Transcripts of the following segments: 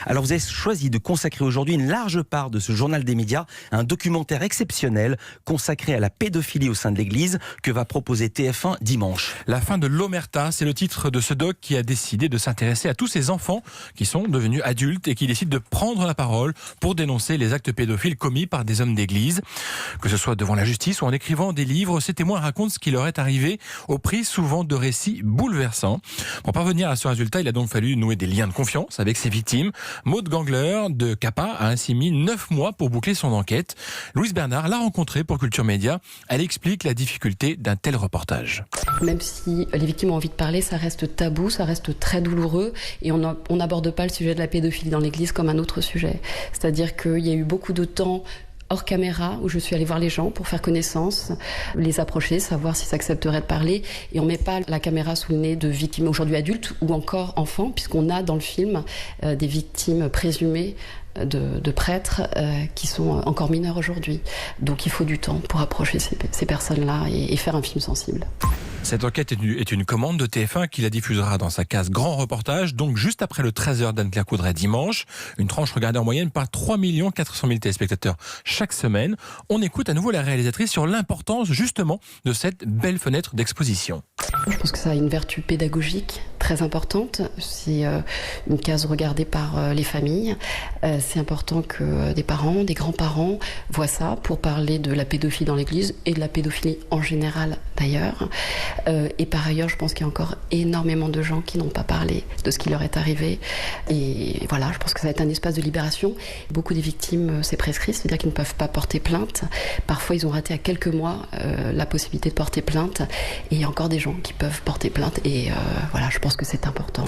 Alors vous avez choisi de consacrer aujourd'hui une large part de ce journal des médias à un documentaire exceptionnel consacré à la pédophilie au sein de l'Église que va proposer TF1 dimanche. La fin de l'Omerta, c'est le titre de ce doc qui a décidé de s'intéresser à tous ces enfants qui sont devenus adultes et qui décident de prendre la parole pour dénoncer les actes pédophiles commis par des hommes d'église. Que ce soit devant la justice ou en écrivant des livres, ces témoins racontent ce qui leur est arrivé au prix souvent de récits bouleversants. Pour parvenir à ce résultat, il a donc fallu nouer des liens de confiance avec ses victimes. Maude Gangler de CAPA a ainsi mis 9 mois pour boucler son enquête. Louise Bernard l'a rencontrée pour Culture Média. Elle explique la difficulté d'un tel reportage. Même si les victimes ont envie de parler, ça reste tabou, ça reste très douloureux et on n'aborde pas le sujet de la pédophilie dans l'Église comme un autre sujet. C'est-à-dire qu'il y a eu beaucoup de temps hors caméra où je suis allée voir les gens pour faire connaissance, les approcher, savoir s'ils accepteraient de parler. Et on met pas la caméra sous le nez de victimes aujourd'hui adultes ou encore enfants, puisqu'on a dans le film des victimes présumées de prêtres qui sont encore mineurs aujourd'hui. Donc il faut du temps pour approcher ces personnes-là et faire un film sensible. Cette enquête est une commande de TF1 qui la diffusera dans sa case Grand Reportage, donc juste après le 13h d'Anne-Claire Coudray dimanche. Une tranche regardée en moyenne par 3 400 000 téléspectateurs chaque semaine. On écoute à nouveau la réalisatrice sur l'importance justement de cette belle fenêtre d'exposition. Je pense que ça a une vertu pédagogique très importante. C'est une case regardée par les familles. C'est important que des parents, des grands-parents voient ça pour parler de la pédophilie dans l'Église et de la pédophilie en général d'ailleurs. Et par ailleurs, je pense qu'il y a encore énormément de gens qui n'ont pas parlé de ce qui leur est arrivé. Et voilà, je pense que ça va être un espace de libération. Beaucoup des victimes, c'est prescrit, c'est-à-dire qu'ils ne peuvent pas porter plainte. Parfois, ils ont raté à quelques mois la possibilité de porter plainte. Et il y a encore des gens qui peuvent porter plainte. Et voilà, je pense que c'est important.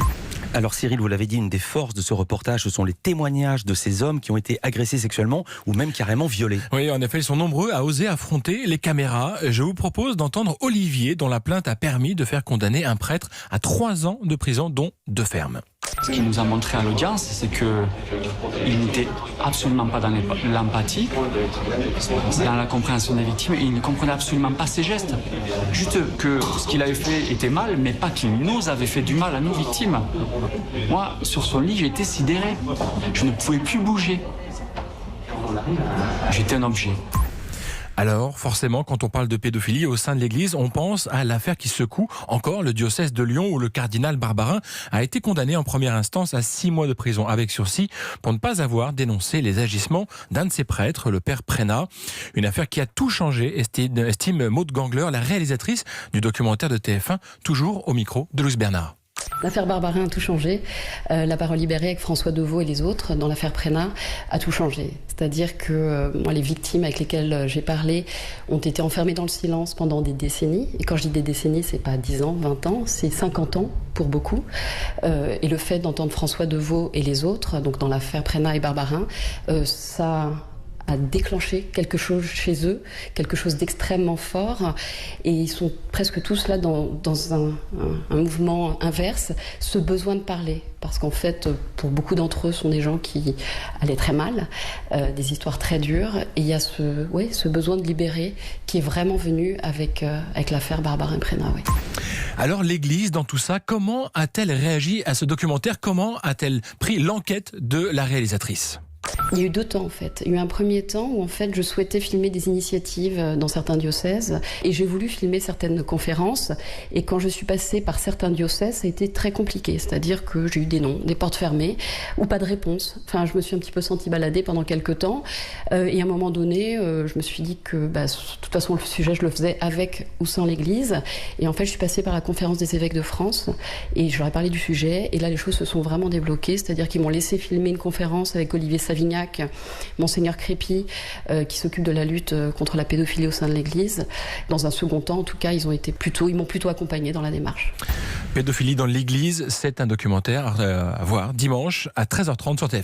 Alors Cyril, vous l'avez dit, une des forces de ce reportage, ce sont les témoignages de ces hommes qui ont été agressés sexuellement ou même carrément violés. Oui, en effet, ils sont nombreux à oser affronter les caméras. Je vous propose d'entendre Olivier, dont la plainte a permis de faire condamner un prêtre à 3 ans de prison, dont 2 fermes. Ce qu'il nous a montré à l'audience, c'est qu'il n'était absolument pas dans l'empathie, dans la compréhension des victimes, et il ne comprenait absolument pas ses gestes. Juste que ce qu'il avait fait était mal, mais pas qu'il nous avait fait du mal à nos victimes. Moi, sur son lit, j'étais sidéré. Je ne pouvais plus bouger. J'étais un objet. Alors, forcément, quand on parle de pédophilie au sein de l'Église, on pense à l'affaire qui secoue encore le diocèse de Lyon où le cardinal Barbarin a été condamné en première instance à 6 mois de prison avec sursis pour ne pas avoir dénoncé les agissements d'un de ses prêtres, le père Prénat. Une affaire qui a tout changé, estime Maude Gangler, la réalisatrice du documentaire de TF1, toujours au micro de Louise Bernard. L'affaire Barbarin a tout changé. La parole libérée avec François Deveau et les autres dans l'affaire Prénat a tout changé. C'est-à-dire que moi, les victimes avec lesquelles j'ai parlé ont été enfermées dans le silence pendant des décennies. Et quand je dis des décennies, c'est pas 10 ans, 20 ans, c'est 50 ans pour beaucoup. Et le fait d'entendre François Deveau et les autres, donc dans l'affaire Prénat et Barbarin, ça a déclenché quelque chose chez eux, quelque chose d'extrêmement fort, et ils sont presque tous là dans un mouvement inverse, ce besoin de parler, parce qu'en fait, pour beaucoup d'entre eux, ce sont des gens qui allaient très mal, des histoires très dures, et il y a ce besoin de libérer qui est vraiment venu avec l'affaire Barbarin-Prénat. Oui. Alors l'Église, dans tout ça, comment a-t-elle réagi à ce documentaire? Comment a-t-elle pris l'enquête de la réalisatrice? Il y a eu 2 temps en fait. Il y a eu un premier temps où en fait je souhaitais filmer des initiatives dans certains diocèses et j'ai voulu filmer certaines conférences, et quand je suis passée par certains diocèses ça a été très compliqué, c'est-à-dire que j'ai eu des noms, des portes fermées ou pas de réponse. Enfin je me suis un petit peu sentie baladée pendant quelques temps et à un moment donné je me suis dit que de toute façon le sujet je le faisais avec ou sans l'Église, et en fait je suis passée par la conférence des évêques de France et je leur ai parlé du sujet, et là les choses se sont vraiment débloquées, c'est-à-dire qu'ils m'ont laissé filmer une conférence avec Olivier Savignac, Monseigneur Crépy, qui s'occupe de la lutte contre la pédophilie au sein de l'Église. Dans un second temps, en tout cas, ils m'ont plutôt accompagné dans la démarche. Pédophilie dans l'Église, c'est un documentaire à voir dimanche à 13h30 sur TF1.